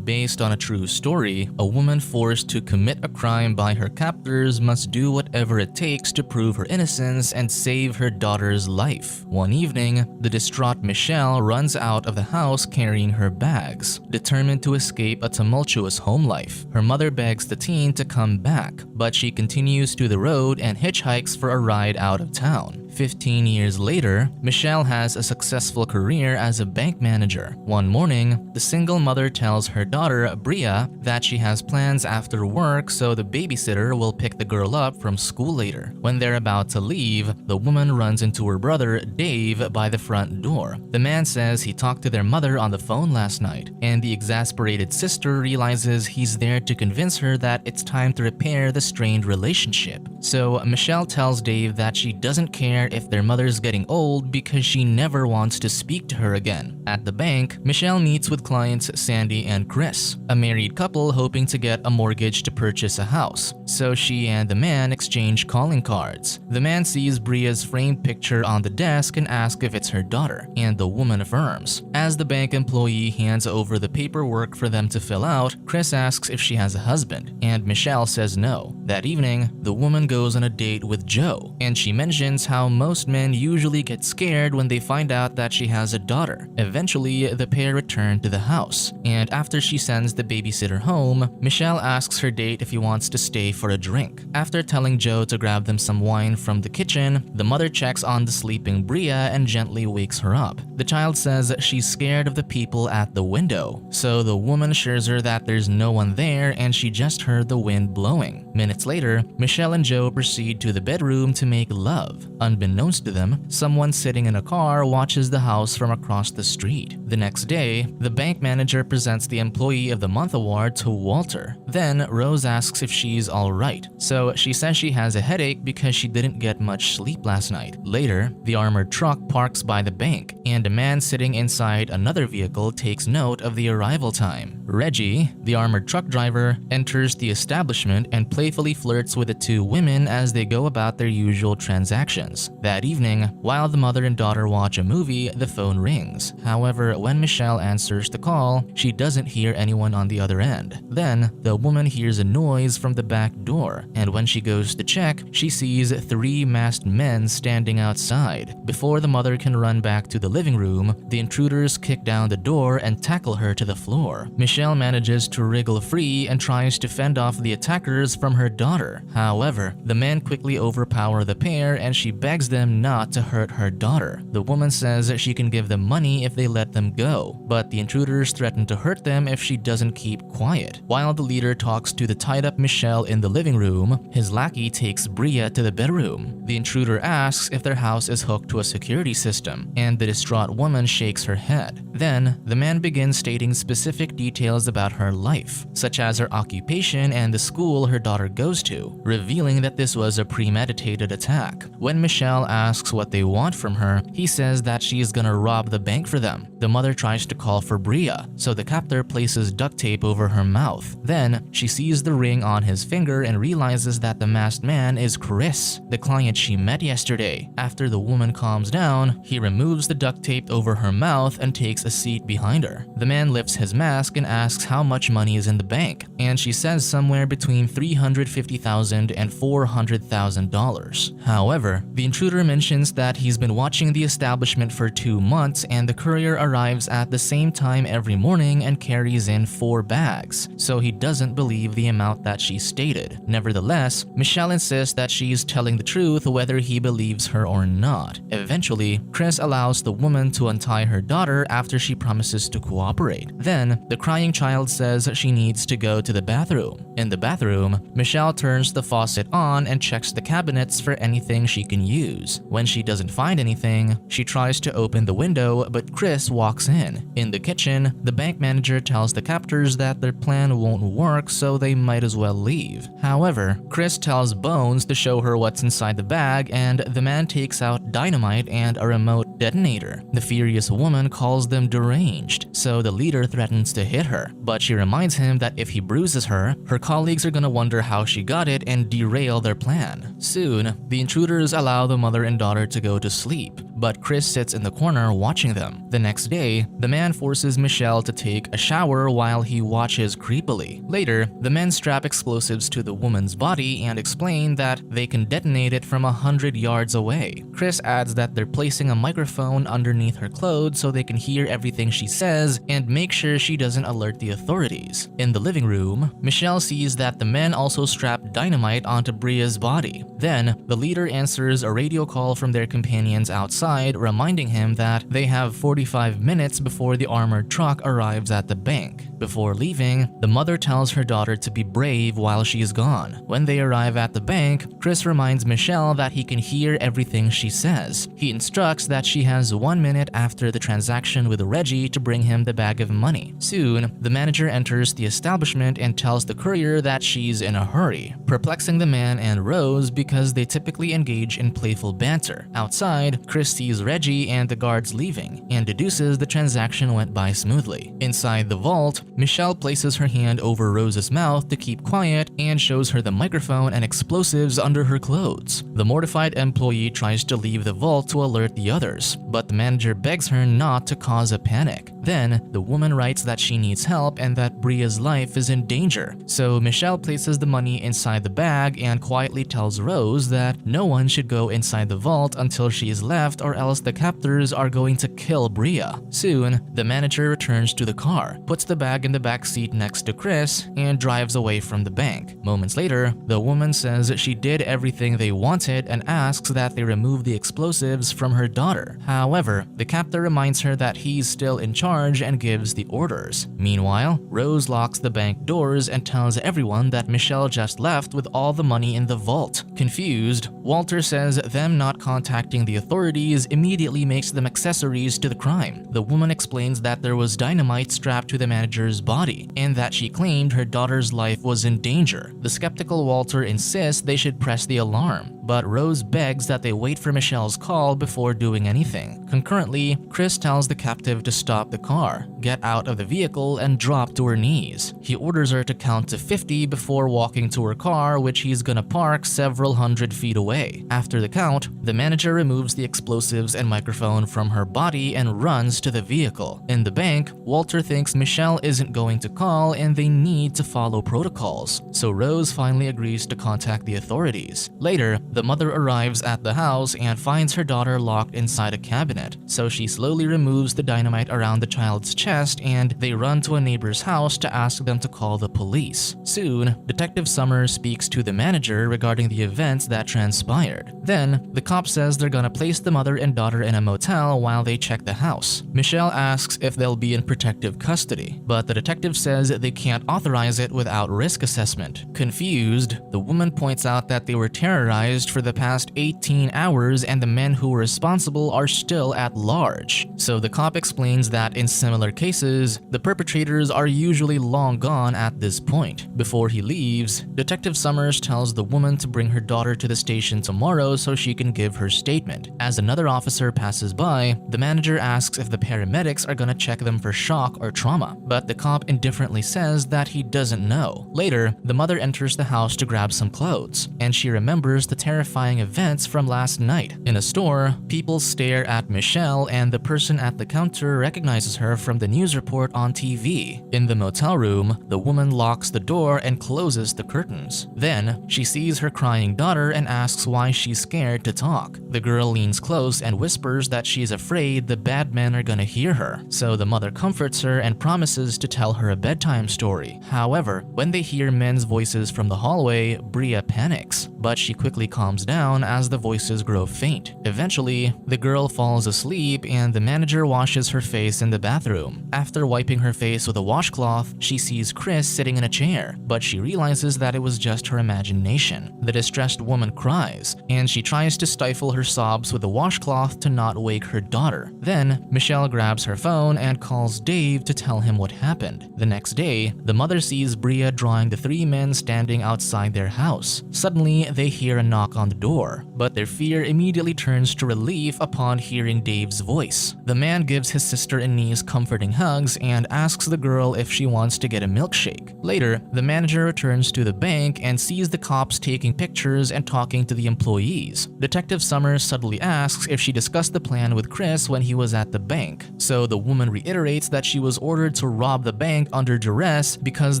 Based on a true story, a woman forced to commit a crime by her captors must do whatever it takes to prove her innocence and save her daughter's life. One evening, the distraught Michelle runs out of the house carrying her bags, determined to escape a tumultuous home life. Her mother begs the teen to come back, but she continues to the road and hitchhikes for a ride out of town. 15 years later, Michelle has a successful career as a bank manager. One morning, the single mother tells her daughter, Breea, that she has plans after work so the babysitter will pick the girl up from school later. When they're about to leave, the woman runs into her brother, Dave, by the front door. The man says he talked to their mother on the phone last night, and the exasperated sister realizes he's there to convince her that it's time to repair the strained relationship. So Michelle tells Dave that she doesn't care if their mother's getting old because she never wants to speak to her again. At the bank, Michelle meets with clients Sandy and Chris, a married couple hoping to get a mortgage to purchase a house. So she and the man exchange calling cards. The man sees Breea's framed picture on the desk and asks if it's her daughter, and the woman affirms. As the bank employee hands over the paperwork for them to fill out, Chris asks if she has a husband, and Michelle says no. That evening, the woman goes on a date with Joe, and she mentions how most men usually get scared when they find out that she has a daughter. Eventually, the pair return to the house, and after she sends the babysitter home, Michelle asks her date if he wants to stay for a drink. After telling Joe to grab them some wine from the kitchen, the mother checks on the sleeping Breea and gently wakes her up. The child says she's scared of the people at the window, so the woman assures her that there's no one there and she just heard the wind blowing. Minutes later, Michelle and Joe proceed to the bedroom to make love. Unbeknownst to them, someone sitting in a car watches the house from across the street. The next day, the bank manager presents the Employee of the Month award to Walter. Then, Rose asks if she's alright, so she says she has a headache because she didn't get much sleep last night. Later, the armored truck parks by the bank, and a man sitting inside another vehicle takes note of the arrival time. Reggie, the armored truck driver, enters the establishment and playfully flirts with the two women as they go about their usual transactions. That evening, while the mother and daughter watch a movie, the phone rings. However, when Michelle answers the call, she doesn't hear anyone on the other end. Then, the woman hears a noise from the back door, and when she goes to check, she sees 3 masked men standing outside. Before the mother can run back to the living room, the intruders kick down the door and tackle her to the floor. Michelle manages to wriggle free and tries to fend off the attackers from her daughter. However, the men quickly overpower the pair and she begs them not to hurt her daughter. The woman says she can give them money if they let them go, but the intruders threaten to hurt them if she doesn't keep quiet. While the leader talks to the tied-up Michelle in the living room, his lackey takes Breea to the bedroom. The intruder asks if their house is hooked to a security system, and the distraught woman shakes her head. Then, the man begins stating specific details about her life, such as her occupation and the school her daughter goes to, revealing that this was a premeditated attack. When Michelle asks what they want from her, he says that she is gonna rob the bank for them. The mother tries to call for Breea, so the captor places duct tape over her mouth. Then, she sees the ring on his finger and realizes that the masked man is Chris, the client she met yesterday. After the woman calms down, he removes the duct tape over her mouth and takes a seat behind her. The man lifts his mask and asks how much money is in the bank, and she says somewhere between $350,000 and $400,000. However, the intruder mentions that he's been watching the establishment for 2 months and the courier arrives at the same time every morning and carries in 4 bags, so he doesn't believe the amount that she stated. Nevertheless, Michelle insists that she's telling the truth whether he believes her or not. Eventually, Chris allows the woman to untie her daughter after she promises to cooperate. Then, the crying child says she needs to go to the bathroom. In the bathroom, Michelle turns the faucet on and checks the cabinets for anything she can use. When she doesn't find anything, she tries to open the window, but Chris walks in. In the kitchen, the bank manager tells the captors that their plan won't work, so they might as well leave. However, Chris tells Bones to show her what's inside the bag, and the man takes out dynamite and a remote detonator. The furious woman calls them deranged, so the leader threatens to hit her, but she reminds him that if he bruises her, her colleagues are gonna wonder how she got it and derail their plan. Soon, the intruders allow the mother and daughter to go to sleep, but Chris sits in the corner watching them. The next day, the man forces Michelle to take a shower while he watches creepily. Later, the men strap explosives to the woman's body and explain that they can detonate it from 100 yards away. Chris adds that they're placing a microphone underneath her clothes so they can hear everything she says and make sure she doesn't alert the authorities. In the living room, Michelle sees that the men also strap dynamite onto Breea's body. Then, the leader answers a radio call from their companions outside, reminding him that they have 45 minutes before the armored truck arrives at the bank. Before leaving, the mother tells her daughter to be brave while she's gone. When they arrive at the bank, Chris reminds Michelle that he can hear everything she says. He instructs that she has 1 minute after the transaction with Reggie to bring him the bag of money. Soon, the manager enters the establishment and tells the courier that she's in a hurry, perplexing the man and Rose because they typically engage in playful banter. Outside, Chris sees Reggie and the guards leaving and deduces the transaction went by smoothly. Inside the vault, Michelle places her hand over Rose's mouth to keep quiet and shows her the microphone and explosives under her clothes. The mortified employee tries to leave the vault to alert the others, but the manager begs her not to cause a panic. Then, the woman writes that she needs help and that Breea's life is in danger. So Michelle places the money inside the bag and quietly tells Rose that no one should go inside the vault until she is left or else the captors are going to kill Breea. Soon, the manager returns to the car, puts the bag in the back seat next to Chris, and drives away from the bank. Moments later, the woman says she did everything they wanted and asks that they remove the explosives from her daughter. However, the captor reminds her that he's still in charge and gives the orders. Meanwhile, Rose locks the bank doors and tells everyone that Michelle just left with all the money in the vault. Confused, Walter says them not contacting the authorities immediately makes them accessories to the crime. The woman explains that there was dynamite strapped to the manager's body and that she claimed her daughter's life was in danger. The skeptical Walter insists they should press the alarm, but Rose begs that they wait for Michelle's call before doing anything. Concurrently, Chris tells the captive to stop the car, get out of the vehicle, and drop to her knees. He orders her to count to 50 before walking to her car, which he's gonna park several hundred feet away. After the count, the manager removes the explosives and microphone from her body and runs to the vehicle. In the bank, Walter thinks Michelle isn't going to call and they need to follow protocols, so Rose finally agrees to contact the authorities. Later, the mother arrives at the house and finds her daughter locked inside a cabinet, so she slowly removes the dynamite around the child's chest and they run to a neighbor's house to ask them to call the police. Soon, Detective Summers speaks to the manager regarding the events that transpired. Then, the cop says they're gonna place the mother and daughter in a motel while they check the house. Michelle asks if they'll be in protective custody, but the detective says they can't authorize it without risk assessment. Confused, the woman points out that they were terrorized for the past 18 hours and the men who were responsible are still at large. So the cop explains that in similar cases, the perpetrators are usually long gone at this point. Before he leaves, Detective Summers tells the woman to bring her daughter to the station tomorrow so she can give her statement. As another officer passes by, the manager asks if the paramedics are gonna check them for shock or trauma, but the cop indifferently says that he doesn't know. Later, the mother enters the house to grab some clothes, and she remembers the terrifying events from last night. In a store, people stare at Michelle and the person at the counter recognizes her from the news report on TV. In the motel room, the woman locks the door and closes the curtains. Then, she sees her crying daughter and asks why she's scared to talk. The girl leans close and whispers that she's afraid the bad men are gonna hear her, so the mother comforts her and promises to tell her a bedtime story. However, when they hear men's voices from the hallway, Breea panics, but she quickly calms down as the voices grow faint. Eventually, the girl falls asleep and the manager washes her face in the bathroom. After wiping her face with a washcloth, she sees Chris sitting in a chair, but she realizes that it was just her imagination. The distressed woman cries, and she tries to stifle her sobs with a washcloth to not wake her daughter. Then, Michelle grabs her phone and calls Dave to tell him what happened. The next day, the mother sees Breea drawing the three men standing outside their house. Suddenly, they hear a knock on the door, but their fear immediately turns to relief upon hearing Dave's voice. The man gives his sister and niece comforting hugs and asks the girl if she wants to get a milkshake. Later, the manager returns to the bank and sees the cops taking pictures and talking to the employees. Detective Summers subtly asks if she discussed the plan with Chris when he was at the bank, so the woman reiterates that she was ordered to rob the bank under duress because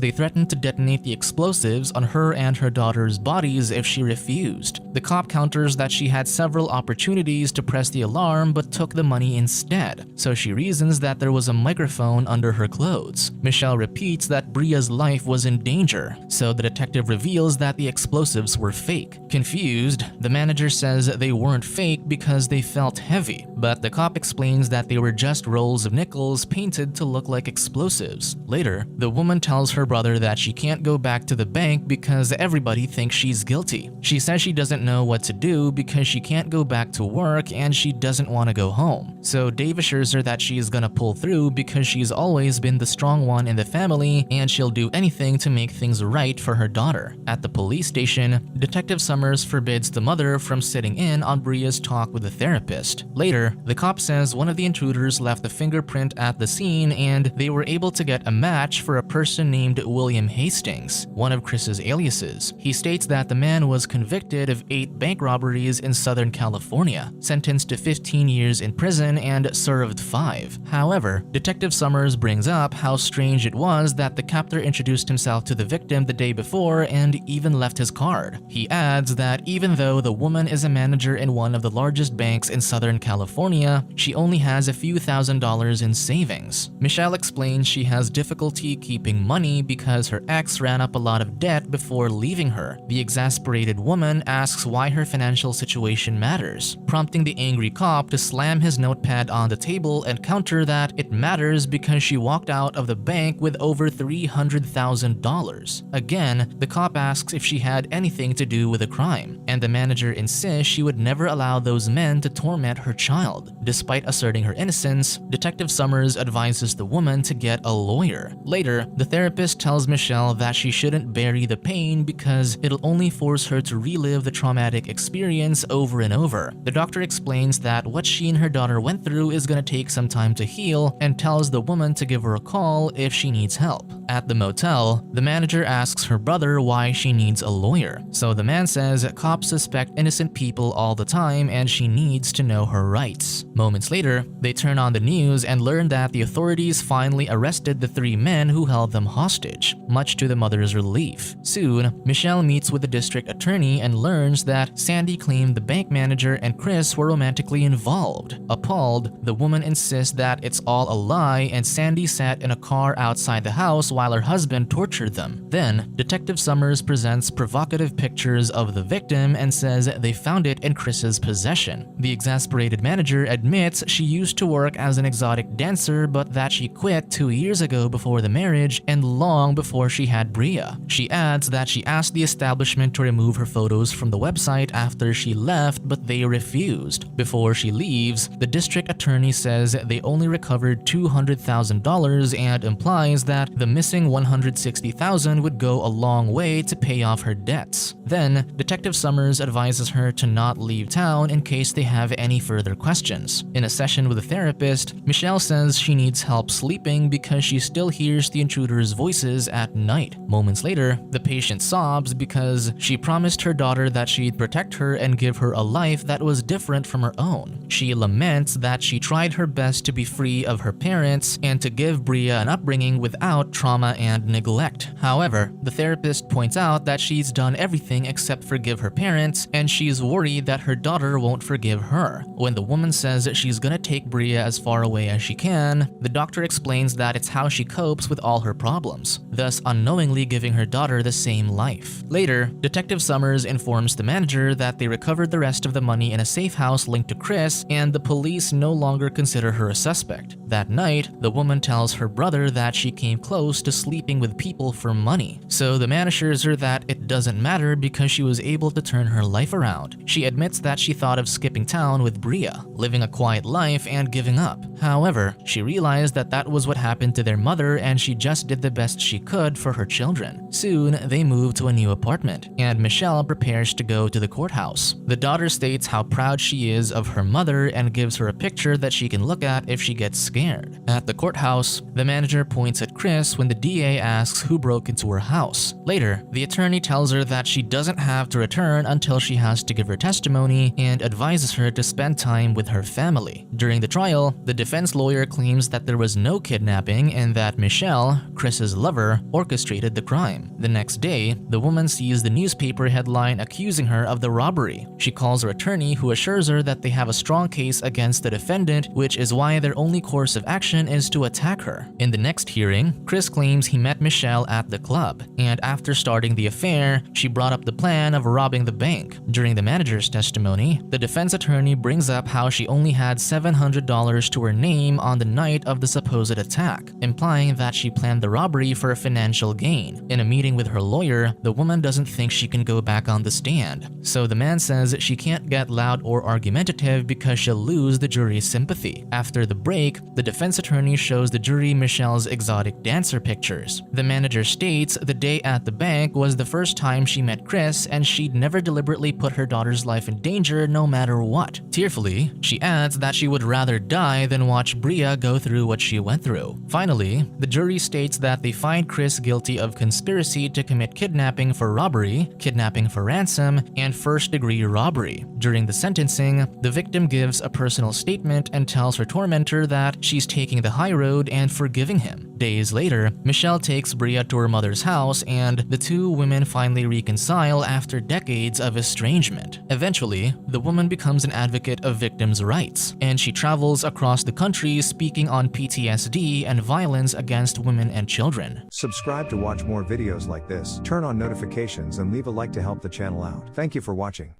they threatened to detonate the explosives on her and her daughter's bodies if she refused. The cop counters that she had several opportunities to press the alarm but took the money instead, so she reasons that there was a microphone under her clothes. Michelle repeats that Breea's life was in danger, so the detective reveals that the explosives were fake. Confused, the manager says they weren't fake because they felt heavy, but the cop explains that they were just rolls of nickels painted to look like explosives. Later, the woman tells her brother that she can't go back to the bank because everybody thinks she's guilty. She says she doesn't know what to do because she can't go back to work and she doesn't want to go home. So Dave assures her that she's gonna pull through because she's always been the strong one in the family and she'll do anything to make things right for her daughter. At the police station, Detective Summers forbids the mother from sitting in on Breea's talk with the therapist. Later, the cop says one of the intruders left a fingerprint at the scene and they were able to get a match for a person named William Hastings, one of Chris's aliases. He states that the man was convicted of 8 bank robberies in Southern California, sentenced to 15 years in prison and served 5. However, Detective Summers brings up how strange it was that the captor introduced himself to the victim the day before and even left his card. He adds that even though the woman is a manager in one of the largest banks in Southern California, she only has a few $1,000s in savings. Michelle explains she has difficulty keeping money because her ex ran up a lot of debt before leaving her. The exasperated woman asks why her financial situation matters, prompting the angry cop to slam his notepad on the table and counter that it matters because she walked out of the bank with over $300,000. Again, the cop asks if she had anything to do with the crime, and the manager insists she would never allow those men to torment her child. Despite asserting her innocence, Detective Summers advises the woman to get a lawyer. Later, the therapist tells Michelle that she shouldn't bury the pain because it'll only force her to relive the traumatic experience over and over. The doctor explains that what she and her daughter went through is gonna take some time to heal and tells the woman to give her a call if she needs help. At the motel, the manager asks her brother why she needs a lawyer. So the man says cops suspect innocent people all the time and she needs to know her rights. Moments later, they turn on the news and learn that the authorities finally arrested the 3 men who held them hostage, much to the mother's relief. Soon, Michelle meets with the district attorney and learns that Sandy claimed the bank manager and Chris were romantically involved. Appalled, the woman insists that it's all a lie and Sandy sat in a car outside the house while her husband tortured them. Then, Detective Summers presents provocative pictures of the victim and says they found it in Chris's possession. The exasperated manager admits she used to work as an exotic dancer but that she quit 2 years ago before the marriage and long before she had Breea. She adds that she asked the establishment to remove her photos from the website after she left but they refused. Before she leaves, the district attorney says they only recovered $200,000 and implies that the missing $160,000 would go a long way to pay off her debts. Then, Detective Summers advises her to not leave town in case they have any further questions. In a session with a therapist, Michelle says she needs help sleeping because she still hears the intruder's voices at night. Moments later, the patient sobs because she promised her daughter that she'd protect her and give her a life that was different from her own. She laments that she tried her best to be free of her parents and to give Breea an upbringing without trauma and neglect. However, the therapist points out that she's done everything except forgive her parents, and she's worried that her daughter won't forgive her. When the woman says she's gonna take Breea as far away as she can, the doctor explains that it's how she copes with all her problems, thus unknowingly giving her daughter the same life. Later, Detective Summers informs the manager that they recovered the rest of the money in a safe house linked to Chris, and the police no longer consider her a suspect. That night, the woman tells her brother that she came close to sleeping with people for money, so the man assures her that it doesn't matter because she was able to turn her life around. She admits that she thought of skipping town with Breea, living a quiet life and giving up. However, she realized that that was what happened to their mother and she just did the best she could for her children. Soon, they moved to a new apartment, and Michelle Michelle prepares to go to the courthouse. The daughter states how proud she is of her mother and gives her a picture that she can look at if she gets scared. At the courthouse, the manager points at Chris when the DA asks who broke into her house. Later, the attorney tells her that she doesn't have to return until she has to give her testimony and advises her to spend time with her family. During the trial, the defense lawyer claims that there was no kidnapping and that Michelle, Chris's lover, orchestrated the crime. The next day, the woman sees the newspaper headline accusing her of the robbery. She calls her attorney, who assures her that they have a strong case against the defendant, which is why their only course of action is to attack her. In the next hearing, Chris claims he met Michelle at the club, and after starting the affair, she brought up the plan of robbing the bank. During the manager's testimony, the defense attorney brings up how she only had $700 to her name on the night of the supposed attack, implying that she planned the robbery for a financial gain. In a meeting with her lawyer, the woman doesn't think she can go back on the stand, so the man says she can't get loud or argumentative because she'll lose the jury's sympathy. After the break, the defense attorney shows the jury Michelle's exotic dancer pictures. The manager states the day at the bank was the first time she met Chris and she'd never deliberately put her daughter's life in danger no matter what. Tearfully, she adds that she would rather die than watch Breea go through what she went through. Finally, the jury states that they find Chris guilty of conspiracy to commit kidnapping for robbery, kidnapping for ransom, and first-degree robbery. During the sentencing, the victim gives a personal statement and tells her tormentor that she's taking the high road and forgiving him. Days later, Michelle takes Breea to her mother's house and the two women finally reconcile after decades of estrangement. Eventually, the woman becomes an advocate of victims' rights, and she travels across the country speaking on PTSD and violence against women and children. Subscribe to watch more videos like this, turn on notifications and leave a like to help the channel out. Thank you for watching.